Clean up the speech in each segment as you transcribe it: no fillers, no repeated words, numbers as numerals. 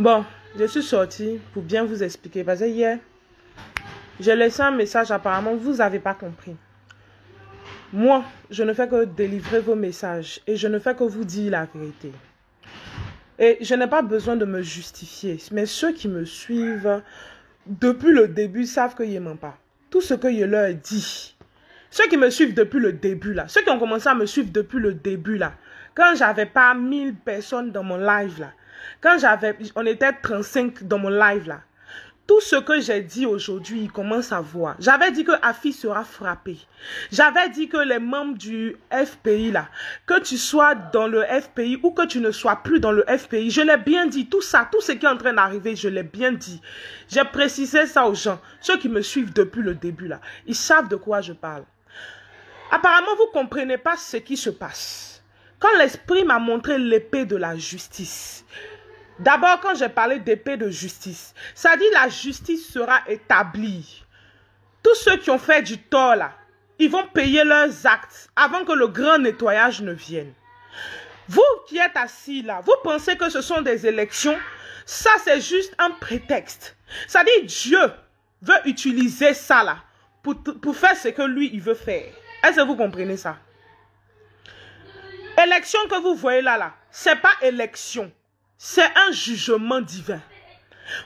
Bon, je suis sortie pour bien vous expliquer. Parce que hier, j'ai laissé un message. Apparemment, vous n'avez pas compris. Moi, je ne fais que délivrer vos messages. Et je ne fais que vous dire la vérité. Et je n'ai pas besoin de me justifier. Mais ceux qui me suivent depuis le début savent que je ne mens pas. Tout ce que je leur dis. Ceux qui me suivent depuis le début là. Ceux qui ont commencé à me suivre depuis le début là. Quand j'avais pas 1000 personnes dans mon live là. Quand on était 35 dans mon live là. Tout ce que j'ai dit aujourd'hui, ils commencent à voir. J'avais dit que Afi sera frappé. J'avais dit que les membres du FPI là, que tu sois dans le FPI ou que tu ne sois plus dans le FPI, je l'ai bien dit. Tout ça, tout ce qui est en train d'arriver, je l'ai bien dit. J'ai précisé ça aux gens. Ceux qui me suivent depuis le début là, ils savent de quoi je parle. Apparemment, vous ne comprenez pas ce qui se passe. Quand l'esprit m'a montré l'épée de la justice, d'abord, quand j'ai parlé d'épée de justice, ça dit la justice sera établie. Tous ceux qui ont fait du tort là, ils vont payer leurs actes avant que le grand nettoyage ne vienne. Vous qui êtes assis là, vous pensez que ce sont des élections? Ça, c'est juste un prétexte. Ça dit Dieu veut utiliser ça là pour faire ce que lui, il veut faire. Est-ce que vous comprenez ça? Élection que vous voyez là, c'est pas élection. C'est un jugement divin.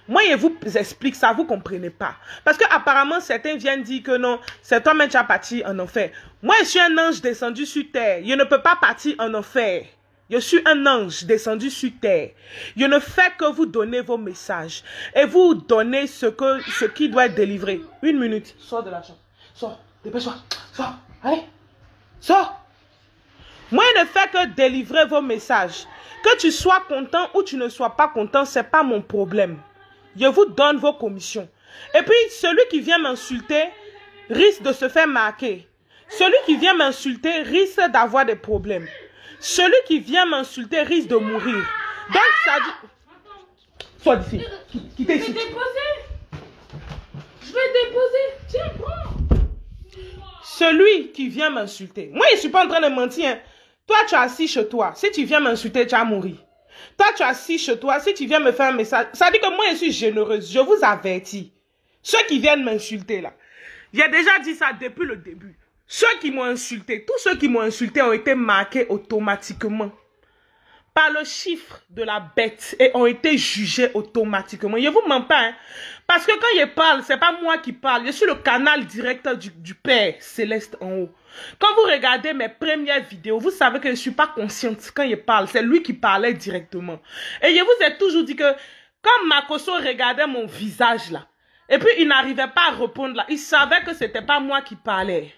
Moi, je vous explique ça, vous ne comprenez pas. Parce que apparemment, certains viennent dire que non, c'est toi-même qui as parti en enfer. Moi, je suis un ange descendu sur terre. Je ne peux pas partir en enfer. Je suis un ange descendu sur terre. Je ne fais que vous donner vos messages. Et vous donner ce qui doit être délivré. 1 minute. Sors de la chambre. Sors. Dépêche-toi. Sors. Allez. Sors. Moi, je ne fais que délivrer vos messages. Que tu sois content ou tu ne sois pas content, ce n'est pas mon problème. Je vous donne vos commissions. Et puis, celui qui vient m'insulter risque de se faire marquer. Celui qui vient m'insulter risque d'avoir des problèmes. Celui qui vient m'insulter risque de mourir. Donc, ça dit... Sois d'ici. Quittez ici. Je vais déposer. Je vais déposer. Tiens, prends. Celui qui vient m'insulter. Moi, je ne suis pas en train de mentir. Hein. Toi, tu es assis chez toi. Si tu viens m'insulter, tu vas mourir. Toi, tu es assis chez toi. Si tu viens me faire un message, ça dit que moi, je suis généreuse. Je vous avertis. Ceux qui viennent m'insulter, là. J'ai déjà dit ça depuis le début. Ceux qui m'ont insulté, tous ceux qui m'ont insulté ont été marqués automatiquement par le chiffre de la bête et ont été jugés automatiquement. Je ne vous mens pas, hein. Parce que quand je parle, ce n'est pas moi qui parle. Je suis le canal direct du Père Céleste en haut. Quand vous regardez mes premières vidéos, vous savez que je ne suis pas consciente quand je parle. C'est lui qui parlait directement. Et je vous ai toujours dit que quand Makoso regardait mon visage là, et puis il n'arrivait pas à répondre là, il savait que ce n'était pas moi qui parlais.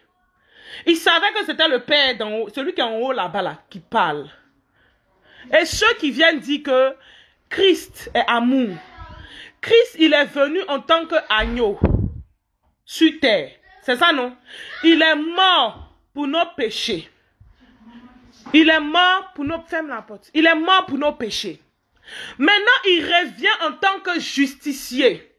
Il savait que c'était le Père d'en haut, celui qui est en haut là-bas là, qui parle. Et ceux qui viennent dire que Christ est amour. Christ, il est venu en tant qu'agneau sur terre. C'est ça, non? Il est mort pour nos péchés. Il est mort pour nos... Ferme la porte. Il est mort pour nos péchés. Maintenant, il revient en tant que justicier.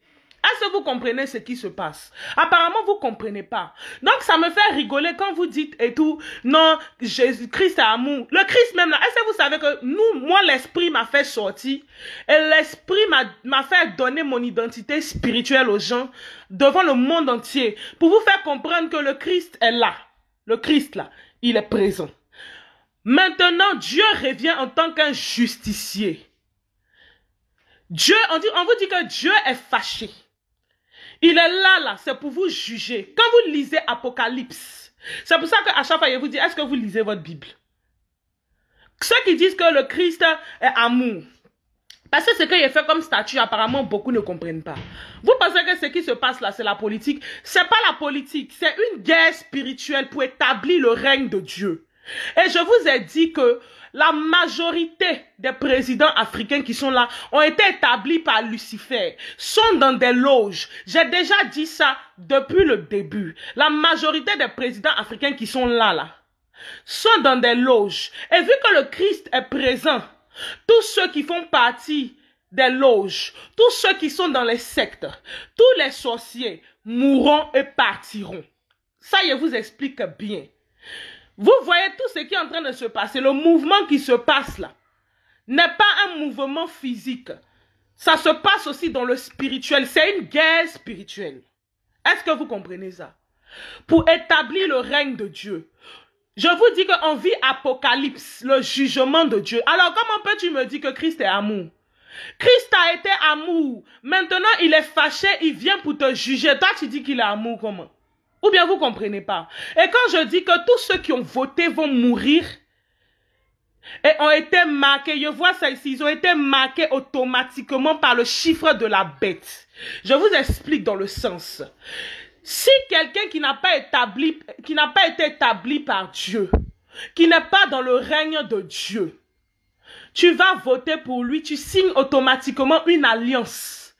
Est-ce que vous comprenez ce qui se passe? Apparemment, vous ne comprenez pas. Donc, ça me fait rigoler quand vous dites et tout, non, Jésus-Christ est amour. Le Christ même là, est-ce que vous savez que moi, l'esprit m'a fait sortir et l'esprit m'a fait donner mon identité spirituelle aux gens devant le monde entier pour vous faire comprendre que le Christ est là. Le Christ là, il est présent. Maintenant, Dieu revient en tant qu'un justicier. Dieu, on vous dit que Dieu est fâché. Il est là, c'est pour vous juger. Quand vous lisez Apocalypse, c'est pour ça qu'à chaque fois, je vous dis, est-ce que vous lisez votre Bible? Ceux qui disent que le Christ est amour, parce que ce qu'il fait comme statut, apparemment, beaucoup ne comprennent pas. Vous pensez que ce qui se passe là, c'est la politique? C'est pas la politique, c'est une guerre spirituelle pour établir le règne de Dieu. Et je vous ai dit que la majorité des présidents africains qui sont là ont été établis par Lucifer, sont dans des loges. J'ai déjà dit ça depuis le début. La majorité des présidents africains qui sont là, sont dans des loges. Et vu que le Christ est présent, tous ceux qui font partie des loges, tous ceux qui sont dans les sectes, tous les sorciers mourront et partiront. Ça, je vous explique bien. Vous voyez tout ce qui est en train de se passer, le mouvement qui se passe là, n'est pas un mouvement physique. Ça se passe aussi dans le spirituel. C'est une guerre spirituelle. Est-ce que vous comprenez ça? Pour établir le règne de Dieu. Je vous dis qu'on vit Apocalypse, le jugement de Dieu. Alors comment peux-tu me dire que Christ est amour? Christ a été amour. Maintenant, il est fâché, il vient pour te juger. Toi, tu dis qu'il est amour, comment? Ou bien vous ne comprenez pas? Et quand je dis que tous ceux qui ont voté vont mourir et ont été marqués, je vois ça ici, ils ont été marqués automatiquement par le chiffre de la bête. Je vous explique dans le sens. Si quelqu'un qui n'a pas été établi par Dieu, qui n'est pas dans le règne de Dieu, tu vas voter pour lui, tu signes automatiquement une alliance.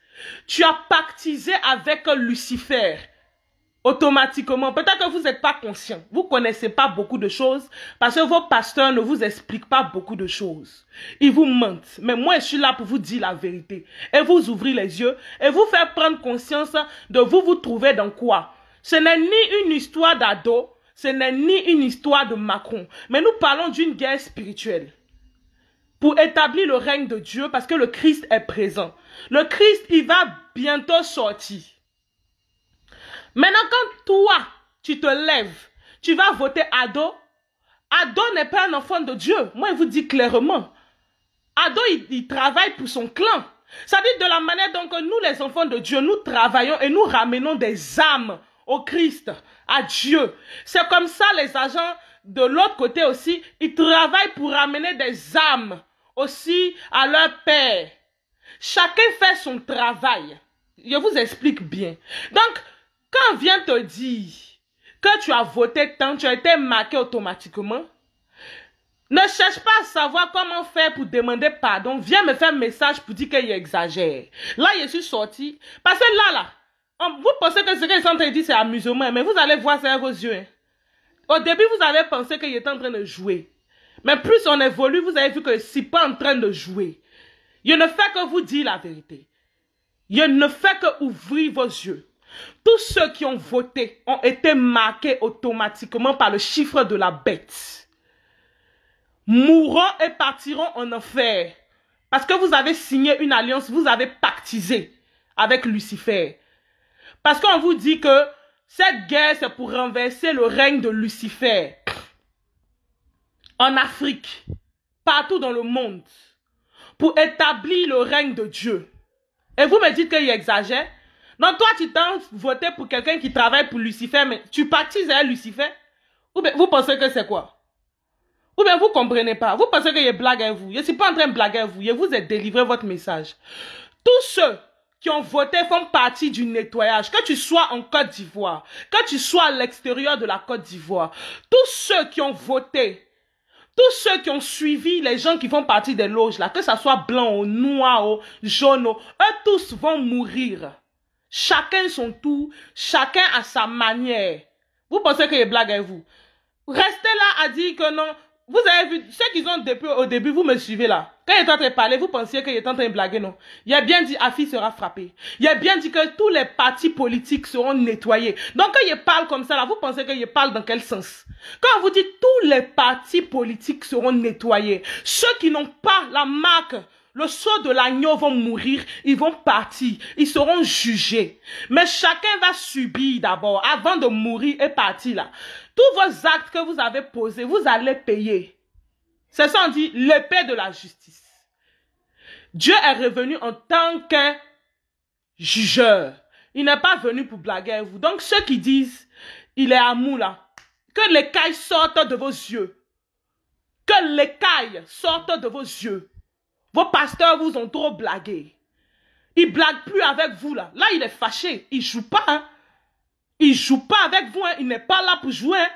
Tu as pactisé avec Lucifer. Automatiquement. Peut-être que vous n'êtes pas conscient. Vous ne connaissez pas beaucoup de choses parce que vos pasteurs ne vous expliquent pas beaucoup de choses. Ils vous mentent. Mais moi, je suis là pour vous dire la vérité. Et vous ouvrir les yeux et vous faire prendre conscience de vous trouver dans quoi. Ce n'est ni une histoire d'ado, ce n'est ni une histoire de Macron. Mais nous parlons d'une guerre spirituelle. Pour établir le règne de Dieu parce que le Christ est présent. Le Christ, il va bientôt sortir. Maintenant, quand toi, tu te lèves, tu vas voter Ado. Ado n'est pas un enfant de Dieu. Moi, je vous dis clairement. Ado, il travaille pour son clan. Ça dit de la manière dont nous, les enfants de Dieu, nous travaillons et nous ramenons des âmes au Christ, à Dieu. C'est comme ça les agents de l'autre côté aussi, ils travaillent pour ramener des âmes aussi à leur Père. Chacun fait son travail. Je vous explique bien. Donc, quand on vient te dire que tu as voté tant, tu as été marqué automatiquement, ne cherche pas à savoir comment faire pour demander pardon. Viens me faire un message pour dire qu'il exagère. Là, je suis sorti. Parce que là, vous pensez que ce qu'ils sont en train de dire, c'est amusement. Mais vous allez voir ça avec vos yeux. Hein. Au début, vous avez pensé qu'il était en train de jouer. Mais plus on évolue, vous avez vu que je ne suis pas en train de jouer. Je ne fais que vous dire la vérité. Je ne fais que ouvrir vos yeux. Tous ceux qui ont voté ont été marqués automatiquement par le chiffre de la bête. Mourront et partiront en enfer. Parce que vous avez signé une alliance, vous avez pactisé avec Lucifer. Parce qu'on vous dit que cette guerre, c'est pour renverser le règne de Lucifer. En Afrique, partout dans le monde, pour établir le règne de Dieu. Et vous me dites qu'il exagère? Non, toi, tu t'en voté pour quelqu'un qui travaille pour Lucifer, mais tu pactises avec Lucifer? Ou bien vous pensez que c'est quoi? Ou bien vous ne comprenez pas? Vous pensez que je blague avec vous? Je ne suis pas en train de blaguer avec vous. Je vous ai délivré votre message. Tous ceux qui ont voté font partie du nettoyage. Que tu sois en Côte d'Ivoire, que tu sois à l'extérieur de la Côte d'Ivoire, tous ceux qui ont voté, tous ceux qui ont suivi les gens qui font partie des loges, là, que ce soit blanc ou noir ou jaune, eux tous vont mourir. Chacun son tour, chacun à sa manière. Vous pensez que je blague avec vous? Restez là à dire que non. Vous avez vu, ceux qui ont depuis au début, vous me suivez là. Quand il est en train de parler, vous pensiez qu'il est en train de blaguer, non? Il a bien dit, Afi sera frappé. Il a bien dit que tous les partis politiques seront nettoyés. Donc quand il parle comme ça là, vous pensez qu'il parle dans quel sens? Quand on vous dit tous les partis politiques seront nettoyés, ceux qui n'ont pas la marque, le sceau de l'agneau vont mourir, ils vont partir, ils seront jugés. Mais chacun va subir d'abord, avant de mourir et partir là. Tous vos actes que vous avez posés, vous allez payer. C'est ça on dit, l'épée de la justice. Dieu est revenu en tant qu'un jugeur. Il n'est pas venu pour blaguer avec vous. Donc ceux qui disent, il est amour là, que l'écaille sorte de vos yeux. Que l'écaille sorte de vos yeux. Vos pasteurs vous ont trop blagué. Il ne blague plus avec vous là. Là, il est fâché. Il ne joue pas. Hein. Il ne joue pas avec vous. Hein. Il n'est pas là pour jouer. Hein.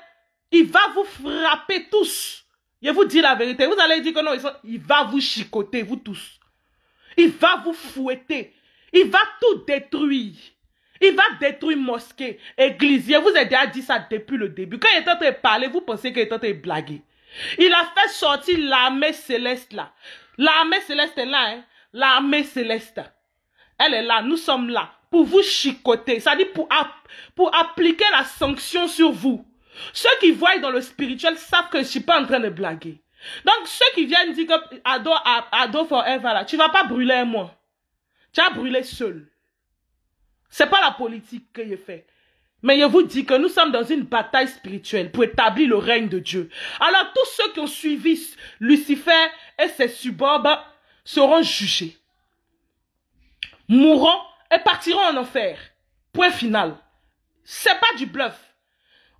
Il va vous frapper tous. Je vous dis la vérité. Vous allez dire que non. Il va vous chicoter, vous tous. Il va vous fouetter. Il va tout détruire. Il va détruire mosquée, église. Je vous ai déjà dit ça depuis le début. Quand il est en train de parler, vous pensez qu'il est en train de blaguer. Il a fait sortir l'armée céleste là. L'armée céleste est là, hein? L'armée céleste. Elle est là, nous sommes là. Pour vous chicoter. C'est-à-dire pour appliquer la sanction sur vous. Ceux qui voient dans le spirituel savent que je ne suis pas en train de blaguer. Donc ceux qui viennent dire que Ado forever là, tu ne vas pas brûler moi. Tu as brûlé seul. C'est pas la politique que je fais. Mais je vous dis que nous sommes dans une bataille spirituelle pour établir le règne de Dieu. Alors tous ceux qui ont suivi Lucifer et ses suburbes seront jugés, mourront et partiront en enfer. Point final. C'est pas du bluff.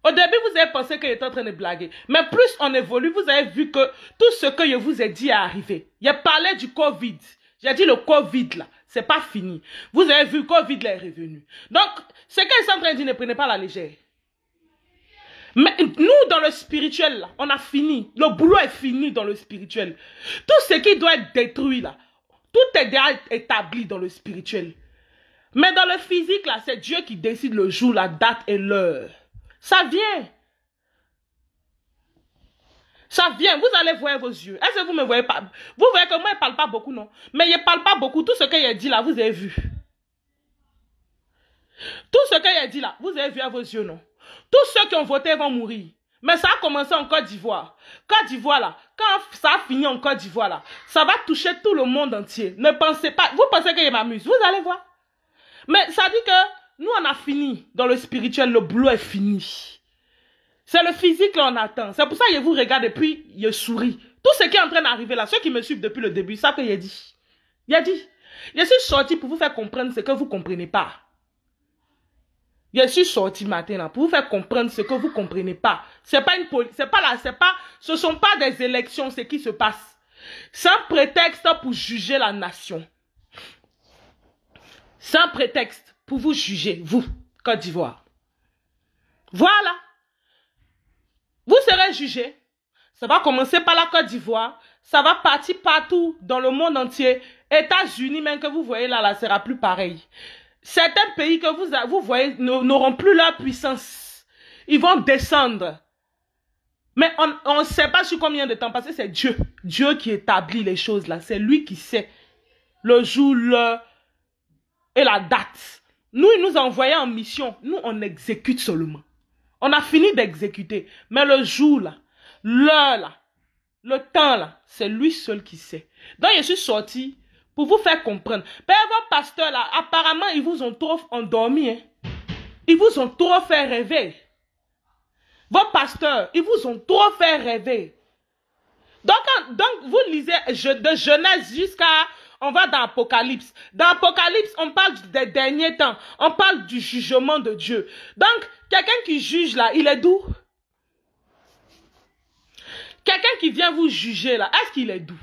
Au début, vous avez pensé qu'il était en train de blaguer. Mais plus on évolue, vous avez vu que tout ce que je vous ai dit est arrivé. Il parlait du Covid. J'ai dit le Covid là, c'est pas fini. Vous avez vu, le Covid là est revenu. Donc, ce qu'ils sont en train de dire, ne prenez pas la légère. Mais nous, dans le spirituel là, on a fini. Le boulot est fini dans le spirituel. Tout ce qui doit être détruit là, tout est déjà établi dans le spirituel. Mais dans le physique là, c'est Dieu qui décide le jour, la date et l'heure. Ça vient. Ça vient. Vous allez voir vos yeux. Est-ce que vous me voyez pas? Vous voyez que moi, je ne parle pas beaucoup, non? Mais je ne parle pas beaucoup. Tout ce qu'il a dit là, vous avez vu. Tout ce qu'il a dit là, vous avez vu à vos yeux, non? Tous ceux qui ont voté vont mourir. Mais ça a commencé en Côte d'Ivoire. Côte d'Ivoire là, quand ça a fini en Côte d'Ivoire là, ça va toucher tout le monde entier. Ne pensez pas. Vous pensez que je m'amuse. Vous allez voir. Mais ça dit que nous, on a fini dans le spirituel, le boulot est fini. C'est le physique là, on attend. C'est pour ça que je vous regarde et puis je souris. Tout ce qui est en train d'arriver là, ceux qui me suivent depuis le début, ça que j'ai dit. Il a dit. Je suis sorti pour vous faire comprendre ce que vous ne comprenez pas. Je suis sorti matin là pour vous faire comprendre ce que vous ne comprenez pas. C'est pas une ce sont pas des élections, ce qui se passe. C'est un prétexte pour juger la nation. C'est un prétexte pour vous juger, vous, Côte d'Ivoire. Voilà. Vous serez jugés. Ça va commencer par la Côte d'Ivoire. Ça va partir partout dans le monde entier. États-Unis, même que vous voyez là, sera plus pareil. Certains pays que vous voyez n'auront plus leur puissance. Ils vont descendre. Mais on ne sait pas sur combien de temps, parce que c'est Dieu. Dieu qui établit les choses là. C'est lui qui sait le jour, l'heure et la date. Nous, il nous a envoyés en mission. Nous, on exécute seulement. On a fini d'exécuter. Mais le jour là, l'heure là, le temps là, c'est lui seul qui sait. Donc, je suis sorti pour vous faire comprendre. Père, vos pasteurs là, apparemment, ils vous ont trop endormi. Hein. Ils vous ont trop fait rêver. Vos pasteurs, ils vous ont trop fait rêver. Donc vous lisez de Genèse jusqu'à... On va dans Apocalypse. Dans Apocalypse, on parle des derniers temps. On parle du jugement de Dieu. Donc, quelqu'un qui juge là, il est doux. Quelqu'un qui vient vous juger là, est-ce qu'il est doux?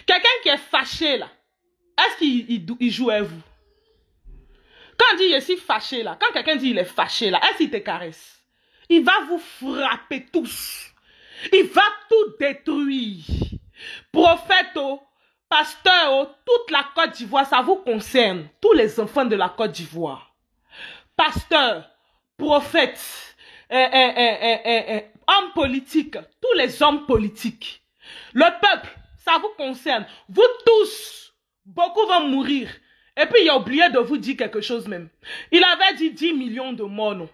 Quelqu'un qui est fâché là, est-ce qu'il joue à vous? Quand on dit je suis fâché là, quand quelqu'un dit il est fâché là, est-ce qu'il te caresse? Il va vous frapper tous. Il va tout détruire. Prophète, pasteur, toute la Côte d'Ivoire, ça vous concerne. Tous les enfants de la Côte d'Ivoire. Pasteur, prophète, homme politique, tous les hommes politiques. Le peuple, ça vous concerne. Vous tous, beaucoup vont mourir. Et puis il a oublié de vous dire quelque chose même. Il avait dit 10 millions de morts, non?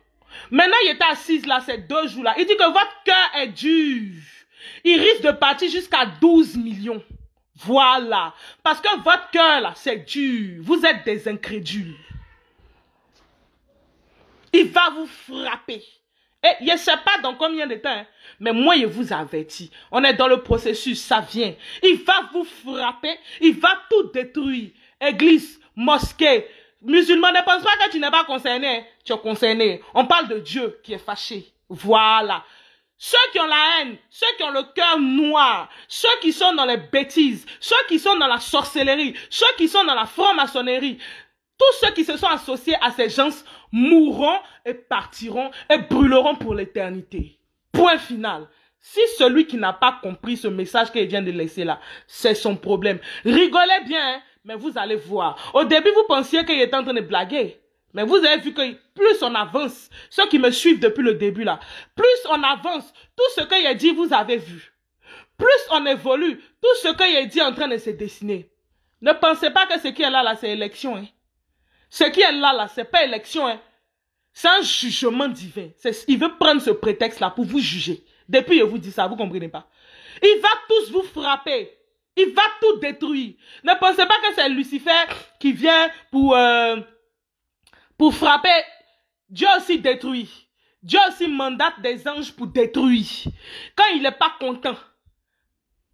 Maintenant, il était assis là, ces 2 jours-là. Il dit que votre cœur est dur. Il risque de partir jusqu'à 12 millions. Voilà. Parce que votre cœur là, c'est dur. Vous êtes des incrédules. Il va vous frapper. Et je ne sais pas dans combien de temps, hein, mais moi, je vous avertis. On est dans le processus, ça vient. Il va vous frapper. Il va tout détruire. Église, mosquée, musulman, ne pense pas que tu n'es pas concerné. Tu es concerné. On parle de Dieu qui est fâché. Voilà. Ceux qui ont la haine, ceux qui ont le cœur noir, ceux qui sont dans les bêtises, ceux qui sont dans la sorcellerie, ceux qui sont dans la franc-maçonnerie, tous ceux qui se sont associés à ces gens mourront et partiront et brûleront pour l'éternité. Point final. Si celui qui n'a pas compris ce message qu'il vient de laisser là, c'est son problème. Rigolez bien, hein, mais vous allez voir. Au début, vous pensiez qu'il était en train de blaguer. Mais vous avez vu que plus on avance, ceux qui me suivent depuis le début là, plus on avance, tout ce qu'il a dit, vous avez vu. Plus on évolue, tout ce qu'il a dit est en train de se dessiner. Ne pensez pas que ce qui est là, c'est élection. Hein. Ce qui est là, c'est pas élection. Hein. C'est un jugement divin. Il veut prendre ce prétexte là pour vous juger. Depuis, je vous dis ça, vous ne comprenez pas. Il va tous vous frapper. Il va tout détruire. Ne pensez pas que c'est Lucifer qui vient pour frapper. Dieu aussi détruit. Dieu aussi mandate des anges pour détruire. Quand il n'est pas content,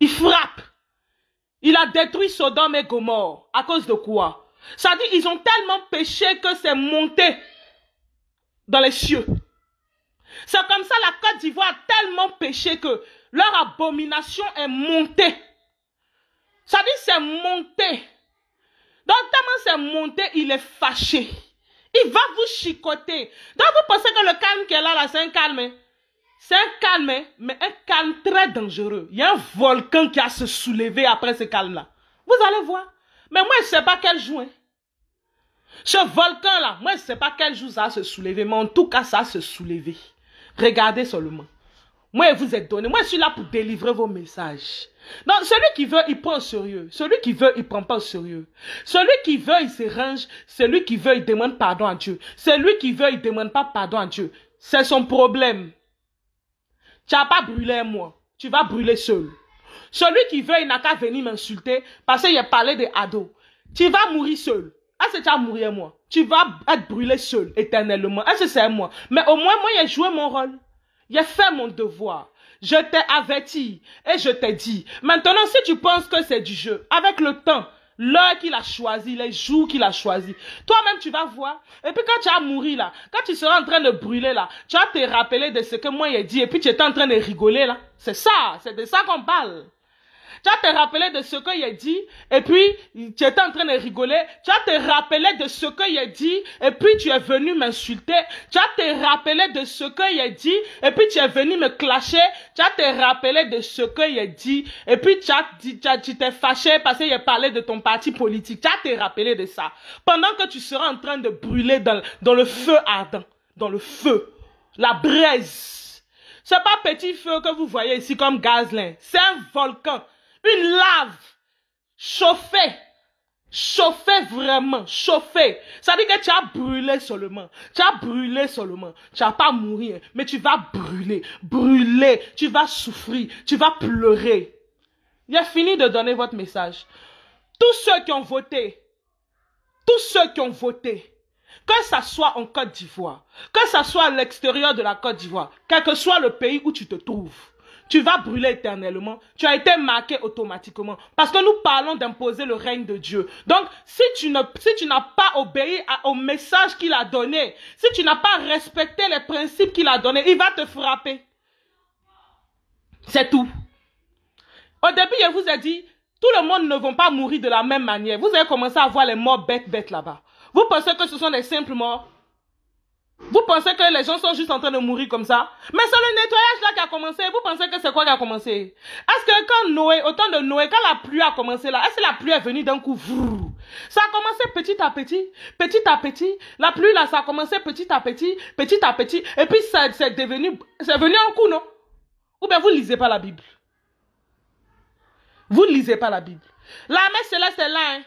il frappe. Il a détruit Sodome et Gomorrhe. À cause de quoi? Ça dit, ils ont tellement péché que c'est monté dans les cieux. C'est comme ça la Côte d'Ivoire a tellement péché que leur abomination est montée. Ça dit, c'est monté. Donc, tellement c'est monté, il est fâché. Il va vous chicoter. Donc, vous pensez que le calme qui est là, c'est un calme. C'est un calme, mais un calme très dangereux. Il y a un volcan qui a se soulevé après ce calme-là. Vous allez voir. Mais moi, je ne sais pas quel jour. Hein. Ce volcan-là, moi, je ne sais pas quel jour ça a se soulevé, mais en tout cas, ça a se soulevé. Regardez seulement. Moi, vous êtes donné. Moi, je suis là pour délivrer vos messages. Donc, celui qui veut, il prend au sérieux. Celui qui veut, il ne prend pas au sérieux. Celui qui veut, il se range. Celui qui veut, il demande pardon à Dieu. Celui qui veut, il ne demande pas pardon à Dieu. C'est son problème. Tu n'as pas brûlé moi. Tu vas brûler seul. Celui qui veut, il n'a qu'à venir m'insulter parce qu'il a parlé des ados. Tu vas mourir seul. Est-ce que tu vas mourir moi? Tu vas être brûlé seul éternellement. Est-ce que c'est moi? Mais au moins, moi, j'ai joué mon rôle. J'ai fait mon devoir. Je t'ai averti et je t'ai dit. Maintenant, si tu penses que c'est du jeu, avec le temps, l'heure qu'il a choisi, les jours qu'il a choisi, toi-même tu vas voir. Et puis quand tu vas mourir là, quand tu seras en train de brûler là, tu vas te rappeler de ce que moi j'ai dit et puis tu étais en train de rigoler là. C'est ça, c'est de ça qu'on parle. Tu vas te rappeler de ce que j'ai dit et puis tu étais en train de rigoler. Tu vas te rappeler de ce que j'ai dit et puis tu es venu m'insulter. Tu vas te rappeler de ce que j'ai dit et puis tu es venu me clasher. Tu vas te rappeler de ce que j'ai dit et puis tu t'es fâché parce que j'ai parlé de ton parti politique. Tu vas te rappeler de ça. Pendant que tu seras en train de brûler dans le feu ardent. Dans le feu. La braise. C'est pas petit feu que vous voyez ici comme Gazlin. C'est un volcan. Une lave chauffée, chauffée vraiment, chauffée. Ça dit que tu as brûlé seulement, tu as brûlé seulement, tu vas pas mourir, mais tu vas brûler, brûler, tu vas souffrir, tu vas pleurer. J'ai fini de donner votre message. Tous ceux qui ont voté, que ça soit en Côte d'Ivoire, que ça soit à l'extérieur de la Côte d'Ivoire, quel que soit le pays où tu te trouves, tu vas brûler éternellement. Tu as été marqué automatiquement. Parce que nous parlons d'imposer le règne de Dieu. Donc, si tu n'as pas obéi au message qu'il a donné, si tu n'as pas respecté les principes qu'il a donnés, il va te frapper. C'est tout. Au début, je vous ai dit, tout le monde ne va pas mourir de la même manière. Vous avez commencé à voir les morts bêtes là-bas. Vous pensez que ce sont des simples morts? Vous pensez que les gens sont juste en train de mourir comme ça? Mais c'est le nettoyage là qui a commencé. Vous pensez que c'est quoi qui a commencé? Est-ce que quand Noé, au temps de Noé, quand la pluie a commencé là, est-ce que la pluie est venue d'un coup? Ça a commencé petit à petit, petit à petit. La pluie là, ça a commencé petit à petit, petit à petit. Et puis c'est venu un coup, non? Ou bien vous ne lisez pas la Bible? Vous ne lisez pas la Bible. L'armée céleste est là, hein?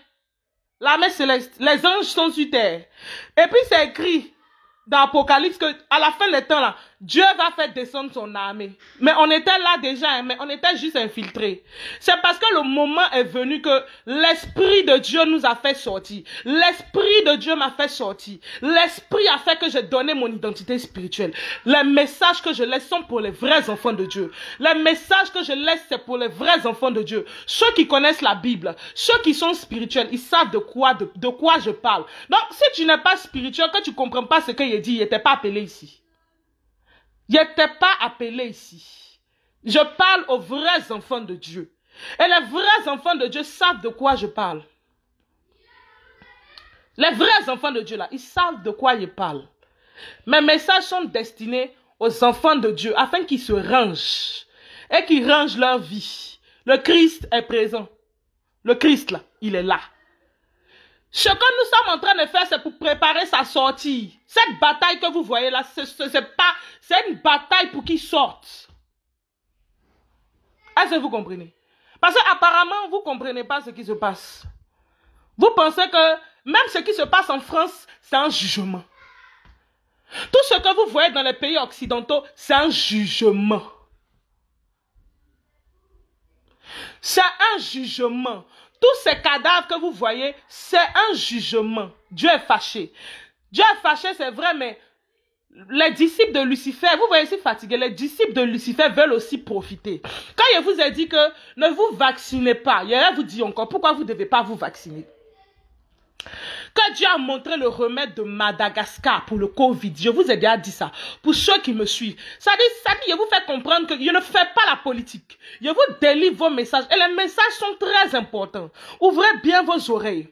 L'armée céleste, les anges sont sur terre. Et puis c'est écrit dans l'Apocalypse que à la fin des temps là, Dieu va faire descendre son armée. Mais on était là déjà, hein, mais on était juste infiltrés. C'est parce que le moment est venu que l'Esprit de Dieu nous a fait sortir. L'Esprit de Dieu m'a fait sortir. L'Esprit a fait que j'ai donné mon identité spirituelle. Les messages que je laisse sont pour les vrais enfants de Dieu. Les messages que je laisse, c'est pour les vrais enfants de Dieu. Ceux qui connaissent la Bible, ceux qui sont spirituels, ils savent de quoi je parle. Donc, si tu n'es pas spirituel, que tu ne comprends pas ce qu'il dit, il n'était pas appelé ici. Il n'était pas appelé ici. Je parle aux vrais enfants de Dieu. Et les vrais enfants de Dieu savent de quoi je parle. Les vrais enfants de Dieu là, ils savent de quoi je parle. Mes messages sont destinés aux enfants de Dieu afin qu'ils se rangent et qu'ils rangent leur vie. Le Christ est présent. Le Christ là, il est là. Ce que nous sommes en train de faire, c'est pour préparer sa sortie. Cette bataille que vous voyez là, c'est une bataille pour qu'il sorte. Est-ce que vous comprenez? Parce qu'apparemment, vous ne comprenez pas ce qui se passe. Vous pensez que même ce qui se passe en France, c'est un jugement. Tout ce que vous voyez dans les pays occidentaux, c'est un jugement. C'est un jugement. Tous ces cadavres que vous voyez, c'est un jugement. Dieu est fâché. Dieu est fâché, c'est vrai, mais les disciples de Lucifer, vous voyez, c'est fatigué, les disciples de Lucifer veulent aussi profiter. Quand il vous a dit que ne vous vaccinez pas, il va vous dire encore pourquoi vous ne devez pas vous vacciner. Quand Dieu a montré le remède de Madagascar pour le Covid, je vous ai déjà dit ça, pour ceux qui me suivent, ça dit, je vous fais comprendre que je ne fais pas la politique. Je vous délivre vos messages et les messages sont très importants. Ouvrez bien vos oreilles.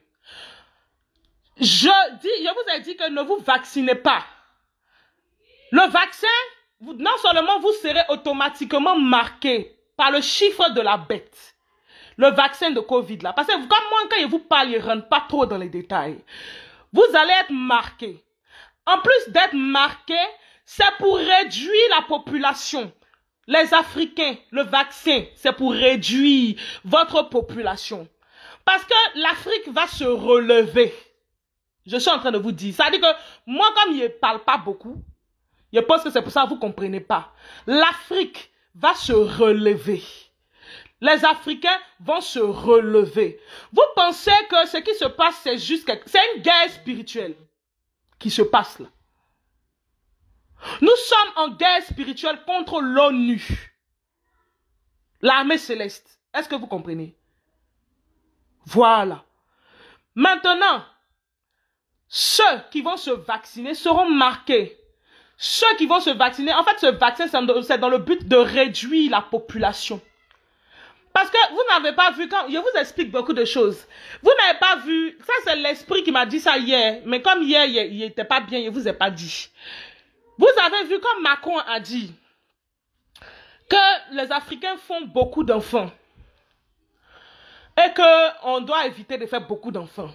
Je vous ai dit que ne vous vaccinez pas. Le vaccin, non seulement vous serez automatiquement marqué par le chiffre de la bête, le vaccin de Covid là, parce que comme moi quand je vous parle, je ne rentre pas trop dans les détails. Vous allez être marqué. En plus d'être marqué, c'est pour réduire la population. Les Africains, le vaccin, c'est pour réduire votre population. Parce que l'Afrique va se relever. Je suis en train de vous dire. Ça veut dire que moi, comme je ne parle pas beaucoup, je pense que c'est pour ça que vous ne comprenez pas. L'Afrique va se relever. Les Africains vont se relever. Vous pensez que ce qui se passe, c'est juste... C'est une guerre spirituelle qui se passe là. Nous sommes en guerre spirituelle contre l'ONU. L'armée céleste. Est-ce que vous comprenez? Voilà. Maintenant, ceux qui vont se vacciner seront marqués. Ceux qui vont se vacciner, en fait, ce vaccin, c'est dans le but de réduire la population. Parce que vous n'avez pas vu, quand je vous explique beaucoup de choses. Vous n'avez pas vu, ça c'est l'esprit qui m'a dit ça hier. Mais comme hier, il n'était pas bien, je ne vous ai pas dit. Vous avez vu comme Macron a dit que les Africains font beaucoup d'enfants. Et qu'on doit éviter de faire beaucoup d'enfants.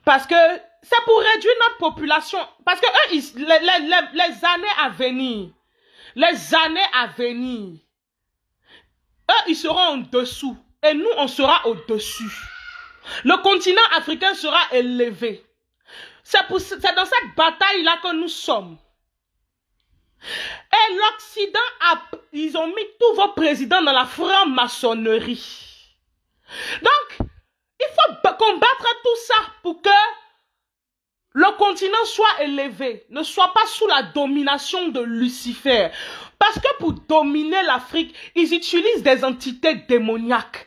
Parce que c'est pour réduire notre population. Parce que eux, les années à venir, eux, ils seront en dessous. Et nous, on sera au-dessus. Le continent africain sera élevé. C'est dans cette bataille-là que nous sommes. Et l'Occident, ils ont mis tous vos présidents dans la franc-maçonnerie. Donc, il faut combattre tout ça pour que le continent soit élevé, ne soit pas sous la domination de Lucifer. Parce que pour dominer l'Afrique, ils utilisent des entités démoniaques.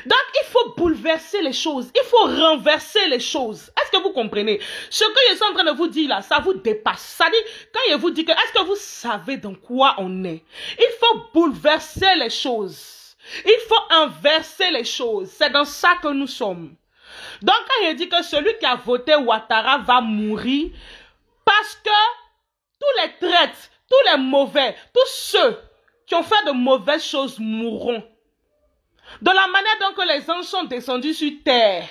Donc, il faut bouleverser les choses. Il faut renverser les choses. Est-ce que vous comprenez? Ce que je suis en train de vous dire là, ça vous dépasse. Ça dit, quand je vous dis que, est-ce que vous savez dans quoi on est? Il faut bouleverser les choses. Il faut inverser les choses. C'est dans ça que nous sommes. Donc, quand je dis que celui qui a voté Ouattara va mourir, parce que tous les traîtres, tous les mauvais, tous ceux qui ont fait de mauvaises choses mourront. De la manière dont les anges sont descendus sur terre.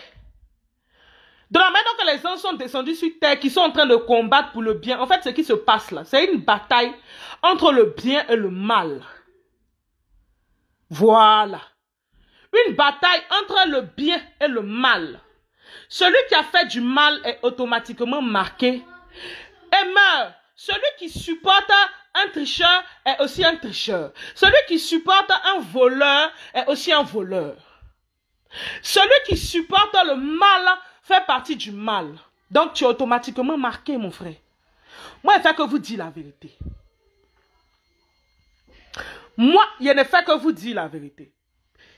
De la manière dont les anges sont descendus sur terre, qui sont en train de combattre pour le bien. En fait, ce qui se passe là, c'est une bataille entre le bien et le mal. Voilà. Une bataille entre le bien et le mal. Celui qui a fait du mal est automatiquement marqué et meurt. Celui qui supporte un tricheur est aussi un tricheur. Celui qui supporte un voleur est aussi un voleur. Celui qui supporte le mal fait partie du mal. Donc tu es automatiquement marqué, mon frère. Moi, je ne fais que vous dire la vérité. Moi, je ne fais que vous dire la vérité.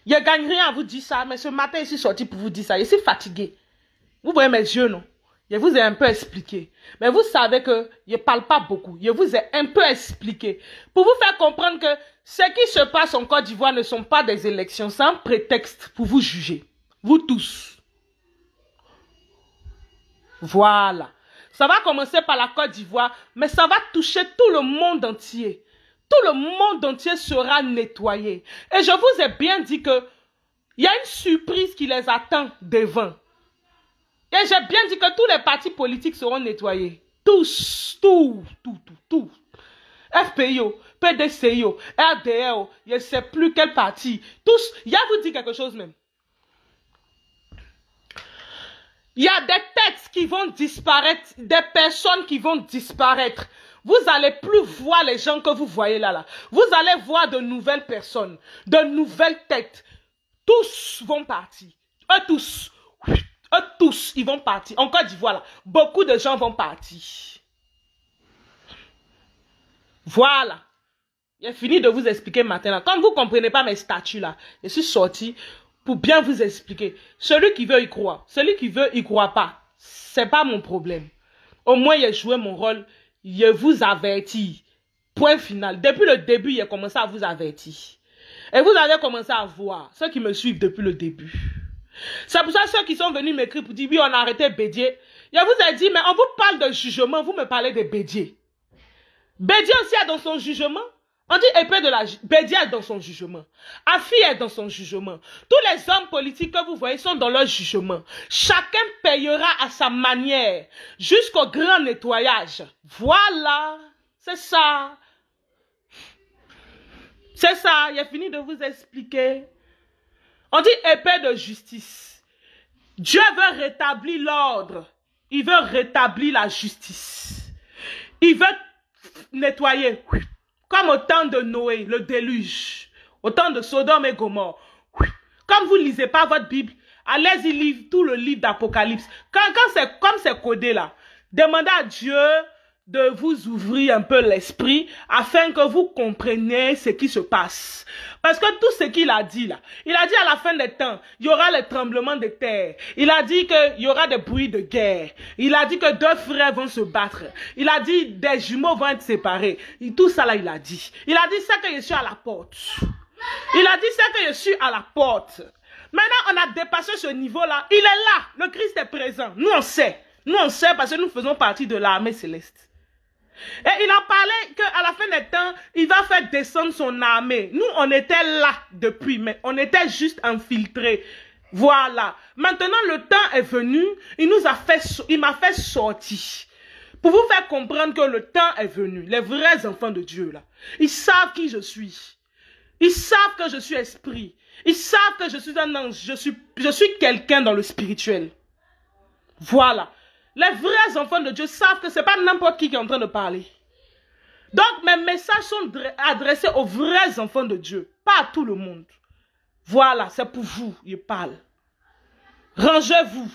Je ne gagne rien à vous dire ça, mais ce matin, je suis sorti pour vous dire ça. Je suis fatigué. Vous voyez mes yeux, non? Je vous ai un peu expliqué. Mais vous savez que je ne parle pas beaucoup. Je vous ai un peu expliqué. Pour vous faire comprendre que ce qui se passe en Côte d'Ivoire ne sont pas des élections. C'est un prétexte pour vous juger. Vous tous. Voilà. Ça va commencer par la Côte d'Ivoire, mais ça va toucher tout le monde entier. Tout le monde entier sera nettoyé. Et je vous ai bien dit que il y a une surprise qui les attend devant. Et j'ai bien dit que tous les partis politiques seront nettoyés. Tous, tout. FPIO, PDCIO, RDR, je ne sais plus quel parti. Tous, il y a vous dit quelque chose même. Il y a des têtes qui vont disparaître, des personnes qui vont disparaître. vous allez plus voir les gens que vous voyez là. Vous allez voir de nouvelles personnes, de nouvelles têtes. Tous vont partir. Eux tous, ils vont partir. En Côte d'Ivoire, là, beaucoup de gens vont partir. Voilà. J'ai fini de vous expliquer maintenant. Quand vous ne comprenez pas mes statuts là, je suis sorti pour bien vous expliquer. Celui qui veut y croire, celui qui veut y croire pas, c'est pas mon problème. Au moins, j'ai joué mon rôle. Je vous avertis. Point final. Depuis le début, j'ai commencé à vous avertir. Et vous avez commencé à voir ceux qui me suivent depuis le début. C'est pour ça ceux qui sont venus m'écrire pour dire oui, on a arrêté Bédié. Je vous ai dit, mais on vous parle de jugement, vous me parlez de Bédié. Bédié aussi est dans son jugement. On dit épée de la... Bédié est dans son jugement. Afi est dans son jugement. Tous les hommes politiques que vous voyez sont dans leur jugement. Chacun payera à sa manière jusqu'au grand nettoyage. Voilà. C'est ça. C'est ça. J'ai fini de vous expliquer. On dit épée de justice. Dieu veut rétablir l'ordre. Il veut rétablir la justice. Il veut nettoyer. Comme au temps de Noé, le déluge. Au temps de Sodome et Gomorrhe. Comme vous ne lisez pas votre Bible, allez-y lire tout le livre d'Apocalypse. Comme c'est codé là, demandez à Dieu de vous ouvrir un peu l'esprit afin que vous compreniez ce qui se passe. Parce que tout ce qu'il a dit là, il a dit à la fin des temps, il y aura les tremblements de terre. Il a dit qu'il y aura des bruits de guerre. Il a dit que deux frères vont se battre. Il a dit des jumeaux vont être séparés. Et tout ça là, il a dit. Il a dit ça que je suis à la porte. Il a dit ça que je suis à la porte. Maintenant, on a dépassé ce niveau-là. Il est là. Le Christ est présent. Nous, on sait. Nous, on sait parce que nous faisons partie de l'armée céleste. Et il a parlé qu'à la fin des temps, il va faire descendre son armée. Nous, on était là depuis, mais on était juste infiltrés. Voilà. Maintenant, le temps est venu. Il m'a fait sortir. Pour vous faire comprendre que le temps est venu. Les vrais enfants de Dieu, là. Ils savent qui je suis. Ils savent que je suis esprit. Ils savent que je suis un ange. Je suis quelqu'un dans le spirituel. Voilà. Les vrais enfants de Dieu savent que ce n'est pas n'importe qui est en train de parler. Donc, mes messages sont adressés aux vrais enfants de Dieu, pas à tout le monde. Voilà, c'est pour vous, il parle. Rangez-vous.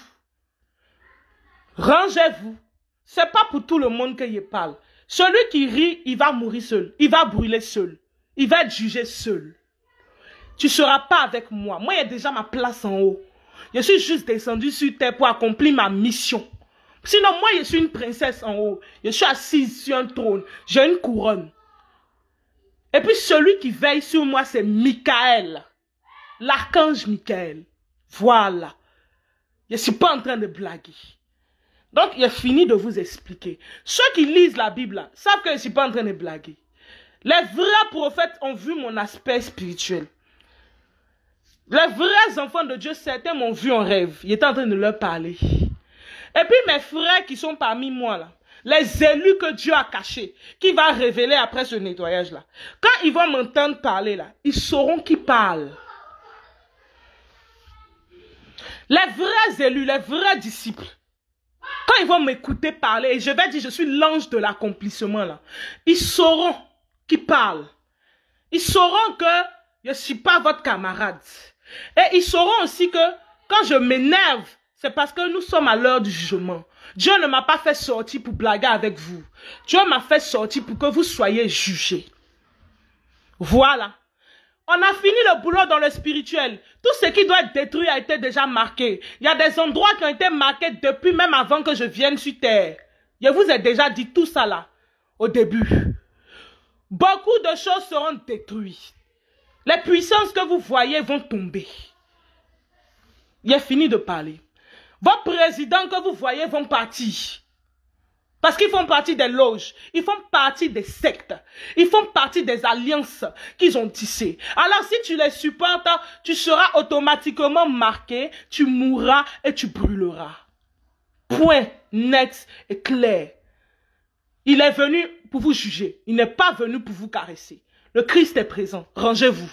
Rangez-vous. Ce n'est pas pour tout le monde qu'il parle. Celui qui rit, il va mourir seul. Il va brûler seul. Il va être jugé seul. Tu ne seras pas avec moi. Moi, il y a déjà ma place en haut. Je suis juste descendu sur terre pour accomplir ma mission. Sinon, moi, je suis une princesse en haut. Je suis assise sur un trône. J'ai une couronne. Et puis, celui qui veille sur moi, c'est Michael. L'archange Michael. Voilà. Je ne suis pas en train de blaguer. Donc, j'ai fini de vous expliquer. Ceux qui lisent la Bible là, savent que je ne suis pas en train de blaguer. Les vrais prophètes ont vu mon aspect spirituel. Les vrais enfants de Dieu, certains m'ont vu en rêve. Ils étaient en train de leur parler. Et puis mes frères qui sont parmi moi là, les élus que Dieu a cachés, qui va révéler après ce nettoyage là, quand ils vont m'entendre parler là, ils sauront qui parle. Les vrais élus, les vrais disciples, quand ils vont m'écouter parler, et je vais dire je suis l'ange de l'accomplissement là, ils sauront qui parle. Ils sauront que je ne suis pas votre camarade. Et ils sauront aussi que quand je m'énerve, c'est parce que nous sommes à l'heure du jugement. Dieu ne m'a pas fait sortir pour blaguer avec vous. Dieu m'a fait sortir pour que vous soyez jugés. Voilà. On a fini le boulot dans le spirituel. Tout ce qui doit être détruit a été déjà marqué. Il y a des endroits qui ont été marqués depuis même avant que je vienne sur terre. Je vous ai déjà dit tout ça là, au début. Beaucoup de choses seront détruites. Les puissances que vous voyez vont tomber. J'ai fini de parler. Vos présidents que vous voyez vont partir. Parce qu'ils font partie des loges. Ils font partie des sectes. Ils font partie des alliances qu'ils ont tissées. Alors si tu les supportes, tu seras automatiquement marqué. Tu mourras et tu brûleras. Point net et clair. Il est venu pour vous juger. Il n'est pas venu pour vous caresser. Le Christ est présent. Rangez-vous.